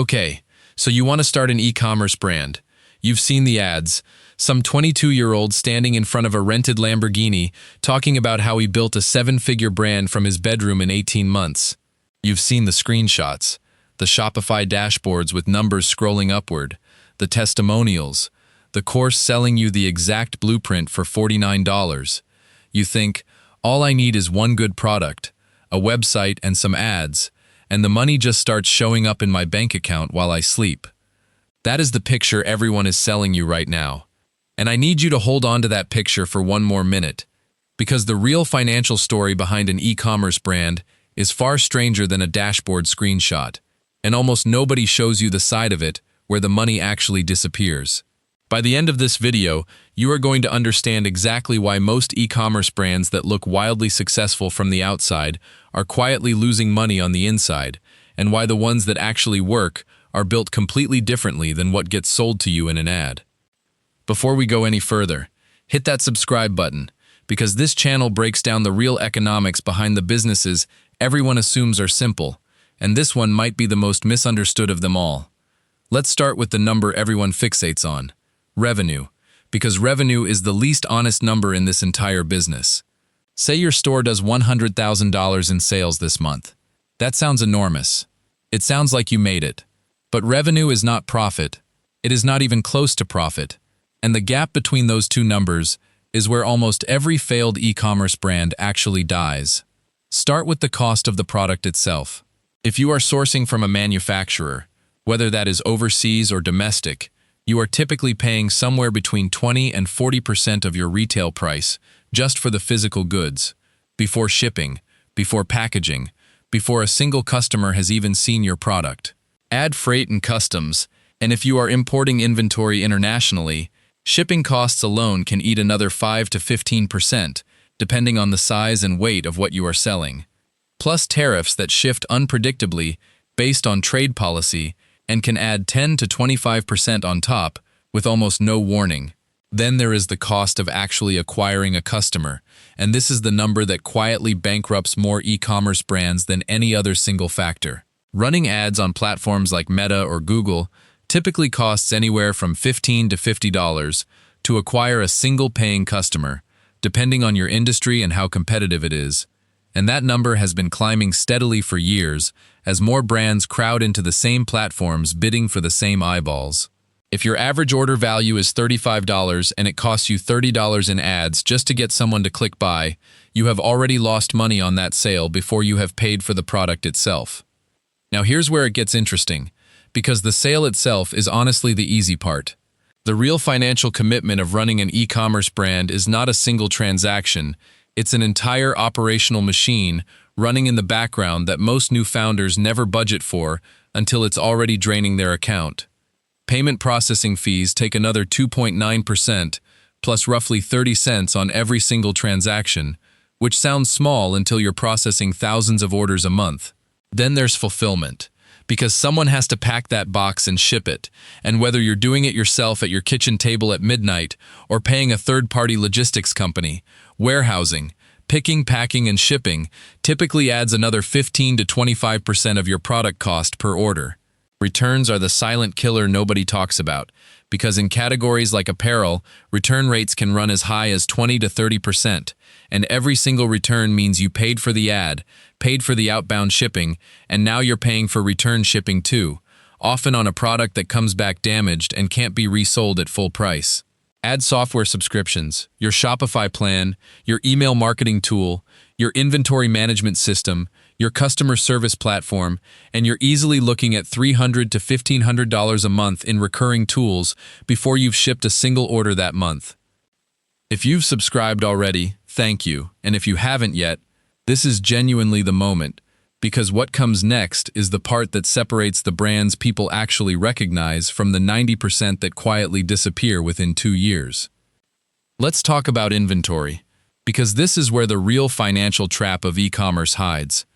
Okay, so you want to start an e-commerce brand. You've seen the ads. Some 22-year-old standing in front of a rented Lamborghini talking about how he built a seven-figure brand from his bedroom in 18 months. You've seen the screenshots, the Shopify dashboards with numbers scrolling upward, the testimonials, the course selling you the exact blueprint for $49. You think, all I need is one good product, a website and some ads, and the money just starts showing up in my bank account while I sleep. That is the picture everyone is selling you right now. And I need you to hold on to that picture for one more minute, because the real financial story behind an e-commerce brand is far stranger than a dashboard screenshot, and almost nobody shows you the side of it where the money actually disappears. By the end of this video, you are going to understand exactly why most e-commerce brands that look wildly successful from the outside are quietly losing money on the inside, and why the ones that actually work are built completely differently than what gets sold to you in an ad. Before we go any further, hit that subscribe button, because this channel breaks down the real economics behind the businesses everyone assumes are simple, and this one might be the most misunderstood of them all. Let's start with the number everyone fixates on: revenue, because revenue is the least honest number in this entire business. Say your store does $100,000 in sales this month. That sounds enormous. It sounds like you made it. But revenue is not profit. It is not even close to profit. And the gap between those two numbers is where almost every failed e-commerce brand actually dies. Start with the cost of the product itself. If you are sourcing from a manufacturer, whether that is overseas or domestic, you are typically paying somewhere between 20 and 40% of your retail price just for the physical goods, before shipping, before packaging, before a single customer has even seen your product. Add freight and customs, and if you are importing inventory internationally, shipping costs alone can eat another 5 to 15%, depending on the size and weight of what you are selling. Plus tariffs that shift unpredictably based on trade policy and can add 10 to 25% on top with almost no warning. Then there is the cost of actually acquiring a customer, and this is the number that quietly bankrupts more e-commerce brands than any other single factor. Running ads on platforms like Meta or Google typically costs anywhere from $15 to $50 to acquire a single paying customer, depending on your industry and how competitive it is. And that number has been climbing steadily for years as more brands crowd into the same platforms bidding for the same eyeballs. If your average order value is $35 and it costs you $30 in ads just to get someone to click buy, you have already lost money on that sale before you have paid for the product itself. Now here's where it gets interesting, because the sale itself is honestly the easy part. The real financial commitment of running an e-commerce brand is not a single transaction. It's an entire operational machine running in the background that most new founders never budget for until it's already draining their account. Payment processing fees take another 2.9%, plus roughly 30 cents on every single transaction, which sounds small until you're processing thousands of orders a month. Then there's fulfillment, because someone has to pack that box and ship it, and whether you're doing it yourself at your kitchen table at midnight or paying a third-party logistics company, warehousing, picking, packing, and shipping typically adds another 15 to 25% of your product cost per order. Returns are the silent killer nobody talks about, because in categories like apparel, return rates can run as high as 20 to 30%, and every single return means you paid for the ad, paid for the outbound shipping, and now you're paying for return shipping too, often on a product that comes back damaged and can't be resold at full price. Add software subscriptions, your Shopify plan, your email marketing tool, your inventory management system, your customer service platform, and you're easily looking at $300 to $1,500 a month in recurring tools before you've shipped a single order that month. If you've subscribed already, thank you, and if you haven't yet, this is genuinely the moment, because what comes next is the part that separates the brands people actually recognize from the 90% that quietly disappear within 2 years. Let's talk about inventory, because this is where the real financial trap of e-commerce hides.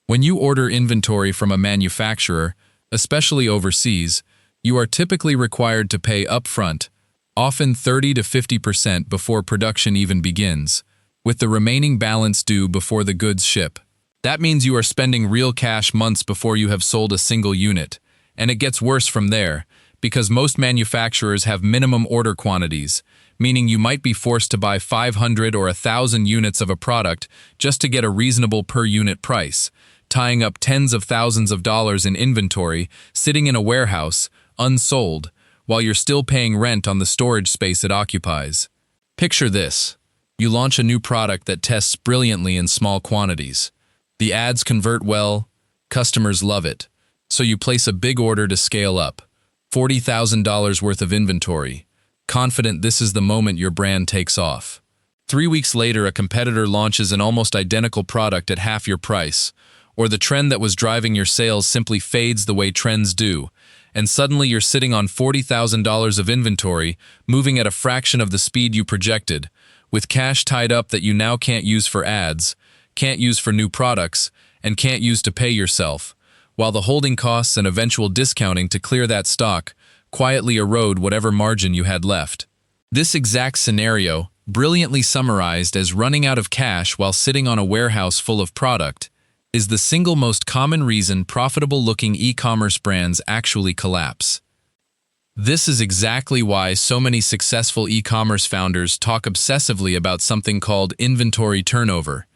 When you order inventory from a manufacturer, especially overseas, you are typically required to pay upfront, often 30 to 50% before production even begins, with the remaining balance due before the goods ship. That means you are spending real cash months before you have sold a single unit, And it gets worse from there, because most manufacturers have minimum order quantities, meaning you might be forced to buy 500 or 1,000 units of a product just to get a reasonable per unit price, tying up tens of thousands of dollars in inventory sitting in a warehouse, unsold, while you're still paying rent on the storage space it occupies. Picture this. You launch a new product that tests brilliantly in small quantities. The ads convert well, customers love it, so you place a big order to scale up. $40,000 worth of inventory, confident this is the moment your brand takes off. 3 weeks later, a competitor launches an almost identical product at half your price, or the trend that was driving your sales simply fades the way trends do, and suddenly you're sitting on $40,000 of inventory, moving at a fraction of the speed you projected, with cash tied up that you now can't use for ads, can't use for new products, and can't use to pay yourself, while the holding costs and eventual discounting to clear that stock quietly erode whatever margin you had left. This exact scenario, brilliantly summarized as running out of cash while sitting on a warehouse full of product, is the single most common reason profitable-looking e-commerce brands actually collapse. This is exactly why so many successful e-commerce founders talk obsessively about something called inventory turnover,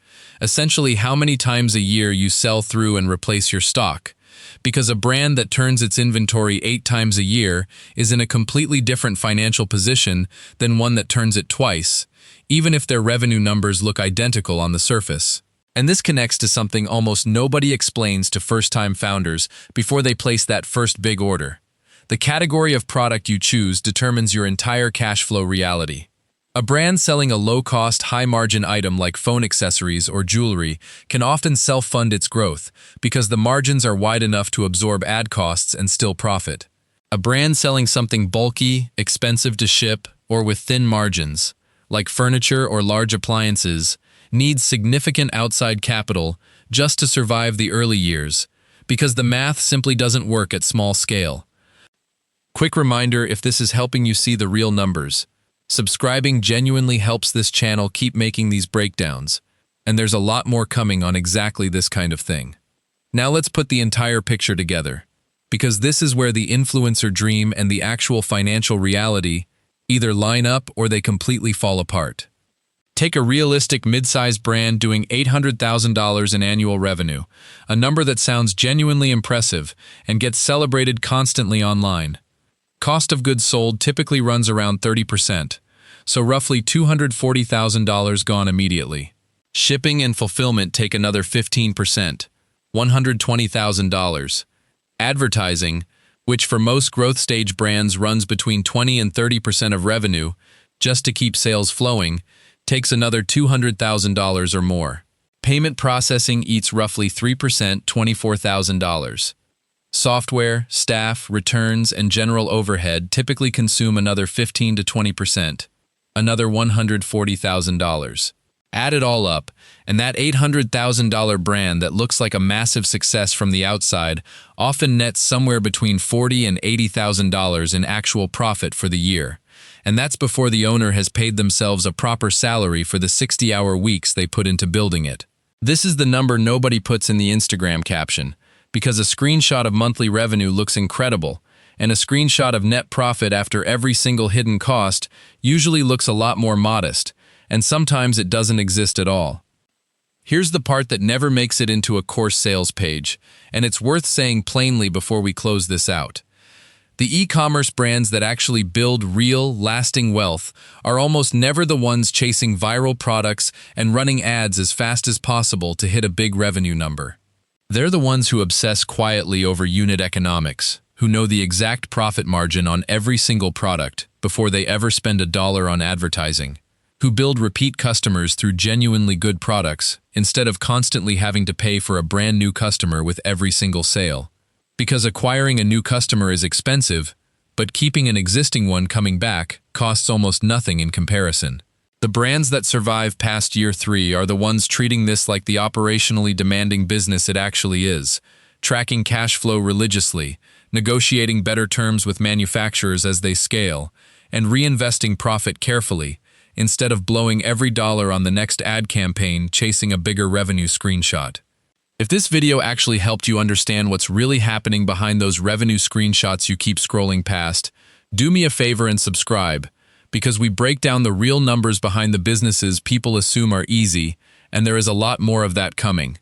essentially how many times a year you sell through and replace your stock, because a brand that turns its inventory 8 times a year is in a completely different financial position than one that turns it twice, even if their revenue numbers look identical on the surface. And this connects to something almost nobody explains to first-time founders before they place that first big order. The category of product you choose determines your entire cash flow reality. A brand selling a low-cost, high-margin item like phone accessories or jewelry can often self-fund its growth because the margins are wide enough to absorb ad costs and still profit. A brand selling something bulky, expensive to ship, or with thin margins, like furniture or large appliances, needs significant outside capital just to survive the early years, because the math simply doesn't work at small scale. Quick reminder, if this is helping you see the real numbers, subscribing genuinely helps this channel keep making these breakdowns, and there's a lot more coming on exactly this kind of thing. Now let's put the entire picture together, because this is where the influencer dream and the actual financial reality either line up or they completely fall apart. Take a realistic mid-sized brand doing $800,000 in annual revenue, a number that sounds genuinely impressive and gets celebrated constantly online. Cost of goods sold typically runs around 30%, so roughly $240,000 gone immediately. Shipping and fulfillment take another 15%, $120,000. Advertising, which for most growth stage brands runs between 20 and 30% of revenue, just to keep sales flowing, takes another $200,000 or more. Payment processing eats roughly 3%, $24,000. Software, staff, returns, and general overhead typically consume another 15 to 20%, another $140,000. Add it all up, and that $800,000 brand that looks like a massive success from the outside often nets somewhere between $40,000 and $80,000 in actual profit for the year. And that's before the owner has paid themselves a proper salary for the 60-hour weeks they put into building it. This is the number nobody puts in the Instagram caption, because a screenshot of monthly revenue looks incredible, and a screenshot of net profit after every single hidden cost usually looks a lot more modest, and sometimes it doesn't exist at all. Here's the part that never makes it into a course sales page, and it's worth saying plainly before we close this out. The e-commerce brands that actually build real, lasting wealth are almost never the ones chasing viral products and running ads as fast as possible to hit a big revenue number. They're the ones who obsess quietly over unit economics, who know the exact profit margin on every single product before they ever spend a dollar on advertising, who build repeat customers through genuinely good products instead of constantly having to pay for a brand new customer with every single sale. Because acquiring a new customer is expensive, but keeping an existing one coming back costs almost nothing in comparison. The brands that survive past year 3 are the ones treating this like the operationally demanding business it actually is, tracking cash flow religiously, negotiating better terms with manufacturers as they scale, and reinvesting profit carefully, instead of blowing every dollar on the next ad campaign chasing a bigger revenue screenshot. If this video actually helped you understand what's really happening behind those revenue screenshots you keep scrolling past, do me a favor and subscribe, because we break down the real numbers behind the businesses people assume are easy, and there is a lot more of that coming.